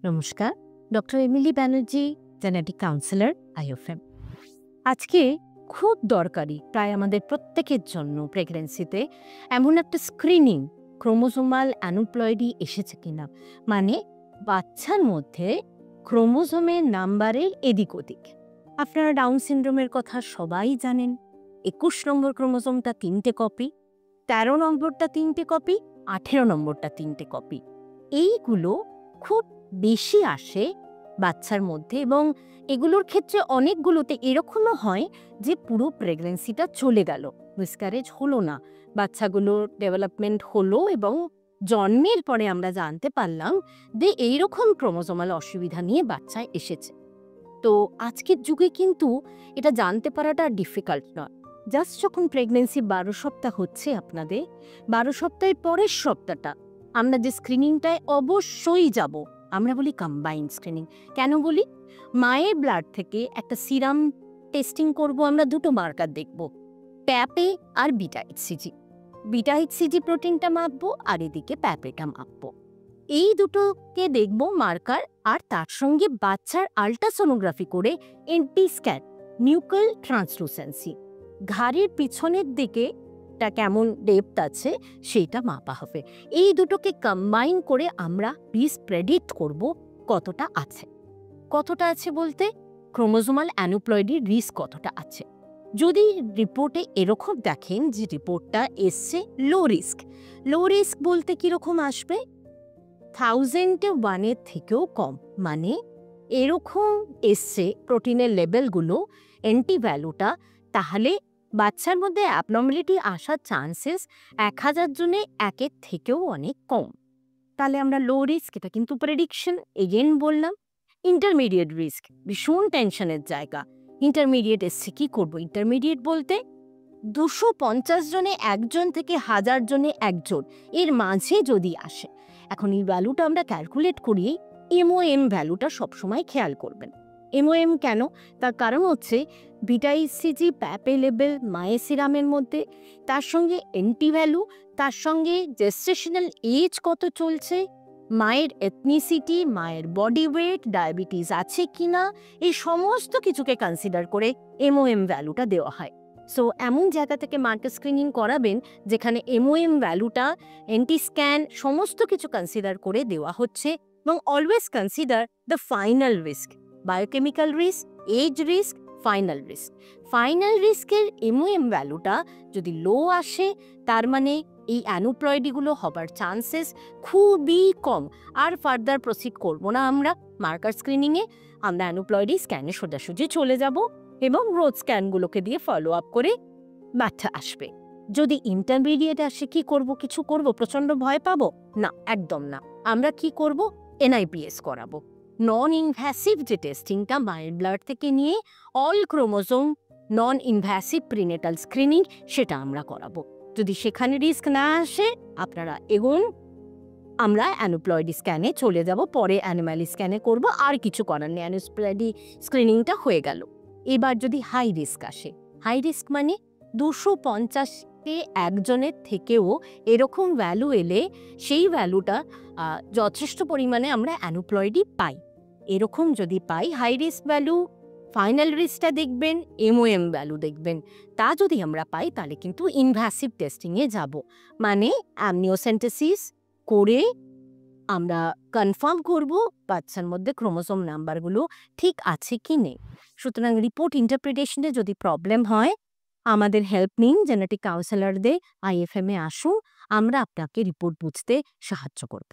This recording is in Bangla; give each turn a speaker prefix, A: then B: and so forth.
A: নমস্কার, doctor Emily Banerjee, genetic councillor, IFM. আজকে খুব দরকারি, প্রায় আমাদের প্রত্যেকের জন্য প্রেগন্যান্সিতে এমন একটা স্ক্রিনিং, ক্রোমোজোমাল অ্যানুপ্লয়েডি এসেছে কিনা, মানে বাচ্চার মধ্যে ক্রোমোজোমের নাম্বারের এদিক ওদিক। আপনারা ডাউন সিনড্রোমের কথা সবাই জানেন। 21 নম্বর ক্রোমোজোমটা 3টে কপি, 13 নম্বরটা 3টে কপি, 18 নম্বরটা 3টে কপি। এইগুলো খুব বেশি আসে বাচ্চার মধ্যে, এবং এগুলোর ক্ষেত্রে অনেকগুলোতে এরকমও হয় যে পুরো প্রেগন্যান্সিটা চলে গেল, মিসক্যারেজ হলো না, বাচ্চাগুলোর ডেভেলপমেন্ট হলো এবং জন্মের পরে আমরা জানতে পারলাম যে এইরকম ক্রোমোজোমাল অসুবিধা নিয়ে বাচ্চা এসেছে। তো আজকের যুগে কিন্তু এটা জানতে পারাটা ডিফিকাল্ট নয়। জাস্ট যখন প্রেগন্যান্সি 12 সপ্তাহ হচ্ছে আপনাদের, 12 সপ্তাহের পরের সপ্তাহটা আমরা যে স্ক্রিনিংটায় অবশ্যই যাব, আমরা বলি কম্বাইন স্ক্রিনিং। কেন বলি? মায়ের ব্লাড থেকে একটা সিরাম টেস্টিং করব, আমরা দুটো মার্কার দেখব, প্যাপে আর বিটা এইচসিজি। বিটা এইচসিজি প্রোটিনটা মাপবো আর এদিকে প্যাপেটা মাপবো। এই দুটোকে দেখব মার্কার, আর তার সঙ্গে বাচ্চার আল্ট্রাসোনোগ্রাফি করে এনটি স্ক্যান, নিউক্লিয়ার ট্রান্সলুসেন্সি, ঘাড়ের পিছনের দিকে টা কেমন ডেপথ আছে সেইটা মাপা হবে। এই দুটোকে কম্বাইন করে আমরা রিস্ক প্রেডিক্ট করব কতটা আছে। কতটা আছে বলতে ক্রোমোজোমাল অ্যানুপ্লয়েডির রিস্ক কতটা আছে। যদি রিপোর্টে এরকম দেখেন যে রিপোর্টটা এসছে লো রিস্ক, লো রিস্ক বলতে কীরকম আসবে? 1000-1 থেকেও কম, মানে এরকম এসছে প্রোটিনের লেভেলগুলো, এনটি ভ্যালুটা, তাহলে বাচ্চার মধ্যে অ্যাবনর্মালিটি আসার চান্সেস 1000 জনে 1-এর থেকেও অনেক কম। তাহলে আমরা লো রিস্ক, এটা কিন্তু প্রেডিকশন। এগেন বললাম ইন্টারমিডিয়েট রিস্ক, ভীষণ টেনশনের জায়গা। ইন্টারমিডিয়েট এসছে, কী করবো? ইন্টারমিডিয়েট বলতে 250 জনে 1 জন থেকে 1000 জনে 1 জন, এর মাঝে যদি আসে। এখন এই ভ্যালুটা আমরা ক্যালকুলেট করি, এমওএম ভ্যালুটা সবসময় খেয়াল করবেন। এমওএম কেন? তার কারণ হচ্ছে বিটা ইসিজি, প্যাপে লেভেল মায়ের সিরামের মধ্যে, তার সঙ্গে এনটি ভ্যালু, তার সঙ্গে জেস্টেশনাল এজ কত চলছে, মায়ের এথনিসিটি, মায়ের বডি ওয়েট, ডায়াবেটিস আছে কিনা, এই সমস্ত কিছুকে কনসিডার করে এমওএম ভ্যালুটা দেওয়া হয়। সো এমন জায়গা থেকে মার্কার স্ক্রিনিং করাবেন যেখানে এমওএম ভ্যালুটা, এনটি স্ক্যান, সমস্ত কিছু কনসিডার করে দেওয়া হচ্ছে। এবং always consider the final risk, biochemical risk, age risk, final risk. Final রিস্কের এমওএম ভ্যালুটা যদি লো আসে, তার মানে এই অ্যানুপ্লয়েডিগুলো হবার চান্সেস খুবই কম। আর ফার্দার প্রসিড করবো না আমরা মার্কার স্ক্রিনিংয়ে, আমরা অ্যানুপ্লয়েডি স্ক্যানে সোজাসুজি চলে যাব এবং রোজ স্ক্যানগুলোকে দিয়ে ফলো আপ করে বাচ্চা আসবে। যদি ইন্টারমিডিয়েট আসে কি করব? কিছু করব? প্রচণ্ড ভয় পাবো? না, একদম না। আমরা কি করব? এনআইপিএস করাবো, নন ইনভ্যাসিভ যে টেস্টিংটা মায়ের ব্লাড থেকে নিয়ে all chromosome non invasive prenatal screening, সেটা আমরা করাবো। যদি সেখানে রিস্ক না আসে আপনারা এগোন, আমরা অ্যানুপ্লয়েডি স্ক্যানে চলে যাব, পরে অ্যানিম্যালি স্ক্যানে করব, আর কিছু করার নেই, অ্যানুপ্লয়েডি স্ক্রিনিংটা হয়ে গেল। এবার যদি হাই রিস্ক আসে, হাই রিস্ক মানে 250-কে 1 জনের থেকেও এরকম ভ্যালু এলে, সেই ভ্যালুটা যথেষ্ট পরিমাণে আমরা অ্যানুপ্লয়েডি পাই, এরকম যদি পাই, হাই রিস্ক ভ্যালু, ফাইনাল রিস্কটা দেখবেন, এমওএম ভ্যালু দেখবেন, তা যদি আমরা পাই তাহলে কিন্তু ইনভ্যাসিভ টেস্টিংয়ে যাব, মানে অ্যামনিওসেন্টেসিস করে আমরা কনফার্ম করব বাচ্চার মধ্যে ক্রোমোজোম নাম্বারগুলো ঠিক আছে কি নেই। সুতরাং রিপোর্ট ইন্টারপ্রিটেশনে যদি প্রবলেম হয়, আমাদের হেল্প নিন, জেনেটিক কাউন্সিলরদের, আইএফএমে আসুন, আমরা আপনাকে রিপোর্ট বুঝতে সাহায্য করব।